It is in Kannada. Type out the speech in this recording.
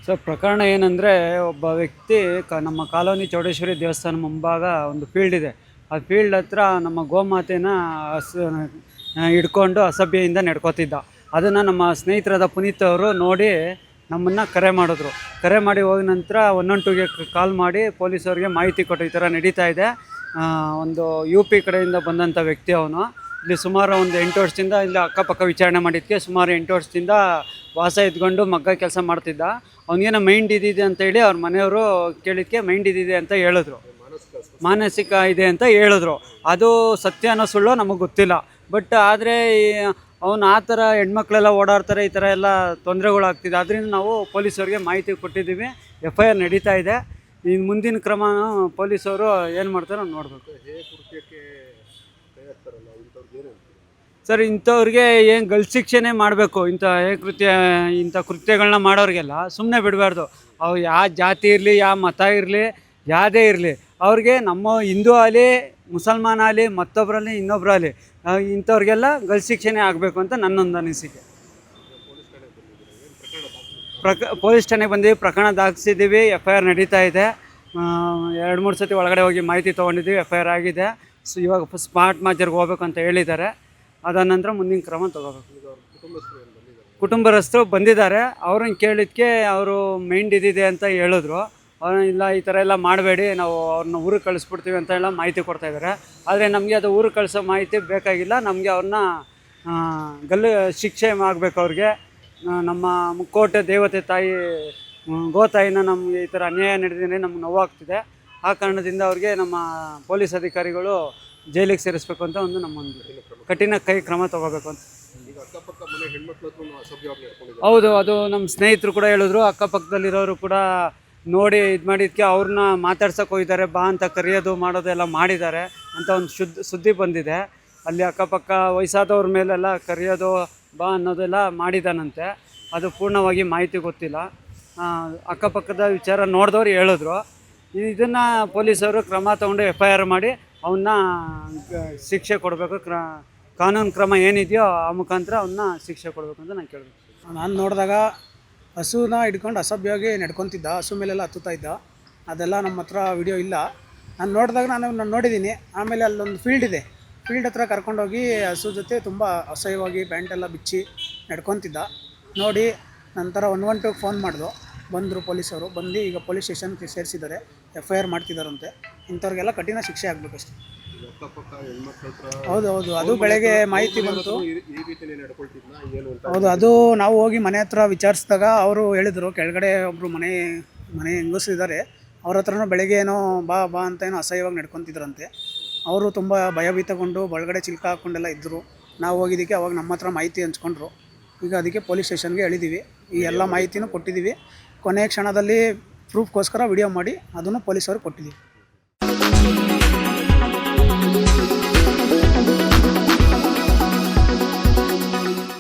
ಸರ್, ಪ್ರಕರಣ ಏನಂದರೆ, ಒಬ್ಬ ವ್ಯಕ್ತಿ ನಮ್ಮ ಕಾಲೋನಿ ಚೌಡೇಶ್ವರಿ ದೇವಸ್ಥಾನ ಮುಂಭಾಗ ಒಂದು ಫೀಲ್ಡ್ ಇದೆ. ಆ ಫೀಲ್ಡ್ ಹತ್ರ ನಮ್ಮ ಗೋಮಾತೆನ ಹಿಡ್ಕೊಂಡು ಅಸಭ್ಯದಿಂದ ನಡ್ಕೋತಿದ್ದ. ಅದನ್ನು ನಮ್ಮ ಸ್ನೇಹಿತರಾದ ಪುನೀತ್ ಅವರು ನೋಡಿ ನಮ್ಮನ್ನು ಕರೆ ಮಾಡಿದ್ರು. ಕರೆ ಮಾಡಿ ಹೋದ ನಂತರ 112ಗೆ ಕಾಲ್ ಮಾಡಿ ಪೊಲೀಸವ್ರಿಗೆ ಮಾಹಿತಿ ಕೊಟ್ಟರು, ಈ ಥರ ನಡೀತಾ ಇದೆ. ಒಂದು UP ಕಡೆಯಿಂದ ಬಂದಂಥ ವ್ಯಕ್ತಿ ಅವನು. ಇಲ್ಲಿ ಸುಮಾರು ಒಂದು 8 ವರ್ಷದಿಂದ ಇಲ್ಲಿ ಅಕ್ಕಪಕ್ಕ ವಿಚಾರಣೆ ಮಾಡಿದ್ದಕ್ಕೆ ಸುಮಾರು 8 ವರ್ಷದಿಂದ ವಾಸ ಇದ್ಕೊಂಡು ಮಗ್ಗ ಕೆಲಸ ಮಾಡ್ತಿದ್ದ. ಅವನಿಗೇನೋ ಮೈಂಡ್ ಇದಿದೆ ಅಂತೇಳಿ ಅವ್ರ ಮನೆಯವರು ಕೇಳಿದ್ದಕ್ಕೆ ಮೈಂಡ್ ಇದಿದೆ ಅಂತ ಹೇಳಿದ್ರು, ಮಾನಸಿಕ ಇದೆ ಅಂತ ಹೇಳಿದ್ರು. ಅದು ಸತ್ಯನೋ ಸುಳ್ಳೋ ನಮಗೆ ಗೊತ್ತಿಲ್ಲ. ಬಟ್ ಆದರೆ ಅವನು ಆ ಥರ ಹೆಣ್ಮಕ್ಳೆಲ್ಲ ಓಡಾಡ್ತಾರೆ, ಈ ಥರ ಎಲ್ಲ ತೊಂದರೆಗಳಾಗ್ತಿದೆ. ಅದರಿಂದ ನಾವು ಪೊಲೀಸವ್ರಿಗೆ ಮಾಹಿತಿ ಕೊಟ್ಟಿದ್ದೀವಿ. FIR ನಡೀತಾ ಇದೆ. ಇನ್ನು ಮುಂದಿನ ಕ್ರಮ ಪೊಲೀಸವರು ಏನು ಮಾಡ್ತಾರೋ ನೋಡಬೇಕು. ಸರ್, ಇಂಥವ್ರಿಗೆ ಏನು ಗಲ್ಲು ಶಿಕ್ಷೆನೇ ಮಾಡಬೇಕು. ಇಂಥ ಕೃತ್ಯಗಳನ್ನ ಮಾಡೋರಿಗೆಲ್ಲ ಸುಮ್ಮನೆ ಬಿಡಬಾರ್ದು. ಅವು ಯಾವ ಜಾತಿ ಇರಲಿ, ಯಾವ ಮತ ಇರಲಿ, ಯಾವುದೇ ಇರಲಿ, ಅವ್ರಿಗೆ ನಮ್ಮ ಹಿಂದೂ ಆಗಲಿ, ಮುಸಲ್ಮಾನ ಆಗಲಿ, ಮತ್ತೊಬ್ಬರಲ್ಲಿ ಇನ್ನೊಬ್ಬರಲ್ಲಿ, ಇಂಥವ್ರಿಗೆಲ್ಲ ಗಲ್ಲು ಶಿಕ್ಷೆನೇ ಆಗಬೇಕು ಅಂತ ನನ್ನೊಂದು ಅನಿಸಿಕೆ. ಪೊಲೀಸ್ ಠಾಣೆಗೆ ಬಂದೀವಿ, ಪ್ರಕರಣ ದಾಖಲಿಸಿದ್ದೀವಿ. FIR ನಡೀತಾ ಇದೆ. 2-3 ಸತಿ ಒಳಗಡೆ ಹೋಗಿ ಮಾಹಿತಿ ತೊಗೊಂಡಿದ್ದೀವಿ. FIR ಆಗಿದೆ. ಇವಾಗ ಸ್ಮಾರ್ಟ್ ಮಾರ್ಚರ್ಗೆ ಹೋಗ್ಬೇಕು ಅಂತ ಹೇಳಿದ್ದಾರೆ. ಅದಾದ ನಂತರ ಮುಂದಿನ ಕ್ರಮ ತಗೋಬೇಕು. ಕುಟುಂಬಸ್ಥರು ಬಂದಿದ್ದಾರೆ. ಅವ್ರನ್ನ ಕೇಳಿದ್ದಕ್ಕೆ ಅವರು ಮೈಂಡ್ ಇದಿದೆ ಅಂತ ಹೇಳಿದ್ರು. ಇಲ್ಲ, ಈ ಥರ ಎಲ್ಲ ಮಾಡಬೇಡಿ, ನಾವು ಅವ್ರನ್ನ ಊರಿಗೆ ಕಳಿಸ್ಬಿಡ್ತೀವಿ ಅಂತ ಎಲ್ಲ ಮಾಹಿತಿ ಕೊಡ್ತಾಯಿದ್ದಾರೆ. ಆದರೆ ನಮಗೆ ಅದು ಊರಿಗೆ ಕಳಿಸೋ ಮಾಹಿತಿ ಬೇಕಾಗಿಲ್ಲ. ನಮಗೆ ಅವ್ರನ್ನ ಗಲ್ಲು ಶಿಕ್ಷೆ ಆಗಬೇಕು. ಅವ್ರಿಗೆ ನಮ್ಮ ಮುಕ್ಕೋಟೆ ದೇವತೆ ತಾಯಿ ಗೋತಾಯಿನ ನಮಗೆ ಈ ಥರ ಅನ್ಯಾಯ ನಡೆದಿದೆ, ನಮ್ಗೆ ನೋವಾಗ್ತಿದೆ. ಆ ಕಾರಣದಿಂದ ಅವ್ರಿಗೆ ನಮ್ಮ ಪೊಲೀಸ್ ಅಧಿಕಾರಿಗಳು ಜೈಲಿಗೆ ಸೇರಿಸ್ಬೇಕು ಅಂತ ನಮ್ಮೊಂದು ಕಠಿಣ ಕ್ರಮ ತಗೋಬೇಕು ಅಂತ. ಹೌದು, ಅದು ನಮ್ಮ ಸ್ನೇಹಿತರು ಕೂಡ ಹೇಳಿದ್ರು. ಅಕ್ಕಪಕ್ಕದಲ್ಲಿರೋರು ಕೂಡ ನೋಡಿ ಇದು ಮಾಡಿದ್ದಕ್ಕೆ ಅವ್ರನ್ನ ಮಾತಾಡ್ಸೋಕೆ ಹೋಗಿದ್ದಾರೆ. ಬಾ ಅಂತ ಕರೆಯೋದು ಮಾಡೋದು ಎಲ್ಲ ಮಾಡಿದ್ದಾರೆ ಅಂತ ಒಂದು ಸುದ್ದಿ ಬಂದಿದೆ. ಅಲ್ಲಿ ಅಕ್ಕಪಕ್ಕ ವಯಸ್ಸಾದವ್ರ ಮೇಲೆಲ್ಲ ಕರೆಯೋದು ಬಾ ಅನ್ನೋದೆಲ್ಲ ಮಾಡಿದಾನಂತೆ. ಅದು ಪೂರ್ಣವಾಗಿ ಮಾಹಿತಿ ಗೊತ್ತಿಲ್ಲ. ಅಕ್ಕಪಕ್ಕದ ವಿಚಾರ ನೋಡಿದವ್ರು ಹೇಳಿದ್ರು. ಇದನ್ನು ಪೊಲೀಸರು ಕ್ರಮ ತೊಗೊಂಡು FIR ಮಾಡಿ ಅವನ್ನ ಶಿಕ್ಷೆ ಕೊಡಬೇಕು. ಕಾನೂನು ಕ್ರಮ ಏನಿದೆಯೋ ಆ ಮುಖಾಂತರ ಅವನ್ನ ಶಿಕ್ಷೆ ಕೊಡಬೇಕು ಅಂತ ನಾನು ಕೇಳಬೇಕು. ನಾನು ನೋಡಿದಾಗ ಹಸುನ ಹಿಡ್ಕೊಂಡು ಅಸಭ್ಯವಾಗಿ ನಡ್ಕೊತಿದ್ದ, ಹಸು ಮೇಲೆಲ್ಲ ಹತ್ತುತ್ತಾ ಇದ್ದ. ಅದೆಲ್ಲ ನಮ್ಮ ಹತ್ರ ವಿಡಿಯೋ ಇಲ್ಲ. ನಾನು ನೋಡಿದಾಗ ನಾನು ನೋಡಿದ್ದೀನಿ. ಆಮೇಲೆ ಅಲ್ಲೊಂದು ಫೀಲ್ಡ್ ಇದೆ. ಫೀಲ್ಡ್ ಹತ್ರ ಕರ್ಕೊಂಡೋಗಿ ಹಸು ಜೊತೆ ತುಂಬ ಅಸಹ್ಯವಾಗಿ ಪ್ಯಾಂಟೆಲ್ಲ ಬಿಚ್ಚಿ ನಡ್ಕೊತಿದ್ದ. ನೋಡಿ ನಂತರ 112ಗೆ ಫೋನ್ ಮಾಡಿದ್ರು. ಬಂದರು ಪೊಲೀಸವರು. ಬಂದು ಈಗ ಪೊಲೀಸ್ ಸ್ಟೇಷನ್ಗೆ ಸೇರಿಸಿದ್ದಾರೆ. FIR ಮಾಡ್ತಿದ್ದಾರಂತೆ. ಇಂಥವ್ರಿಗೆಲ್ಲ ಕಠಿಣ ಶಿಕ್ಷೆ ಆಗಬೇಕಷ್ಟೆ. ಹೌದು, ಅದು ಬೆಳಗ್ಗೆ ಮಾಹಿತಿ ಬಂತು. ಹೌದು, ಅದು ನಾವು ಹೋಗಿ ಮನೆ ಹತ್ರ ವಿಚಾರಿಸಿದಾಗ ಅವರು ಹೇಳಿದರು, ಕೆಳಗಡೆ ಒಬ್ಬರು ಮನೆ ಹೆಂಗಸಿದ್ದಾರೆ, ಅವ್ರ ಹತ್ರನೂ ಬೆಳಗ್ಗೆ ಏನೋ ಬಾ ಅಂತ ಏನೋ ಅಸಹ್ಯವಾಗಿ ನಡ್ಕೊತಿದ್ರಂತೆ. ಅವರು ತುಂಬ ಭಯಭೀತಗೊಂಡು ಒಳಗಡೆ ಚಿಲ್ಕ ಹಾಕ್ಕೊಂಡೆಲ್ಲ ಇದ್ದರು. ನಾವು ಹೋಗಿದ್ದಕ್ಕೆ ಅವಾಗ ನಮ್ಮ ಹತ್ರ ಮಾಹಿತಿ ಹಂಚ್ಕೊಂಡ್ರು. ಈಗ ಅದಕ್ಕೆ ಪೊಲೀಸ್ ಸ್ಟೇಷನ್ಗೆ ಹೇಳಿದ್ದೀವಿ. ಈ ಎಲ್ಲ ಮಾಹಿತಿನೂ ಕೊಟ್ಟಿದ್ದೀವಿ. ಕೊನೆಯ ಕ್ಷಣದಲ್ಲಿ ಪ್ರೂಫ್ಗೋಸ್ಕರ ವಿಡಿಯೋ ಮಾಡಿ ಅದನ್ನು ಪೊಲೀಸವ್ರಿಗೆ ಕೊಟ್ಟಿದ್ದೀವಿ.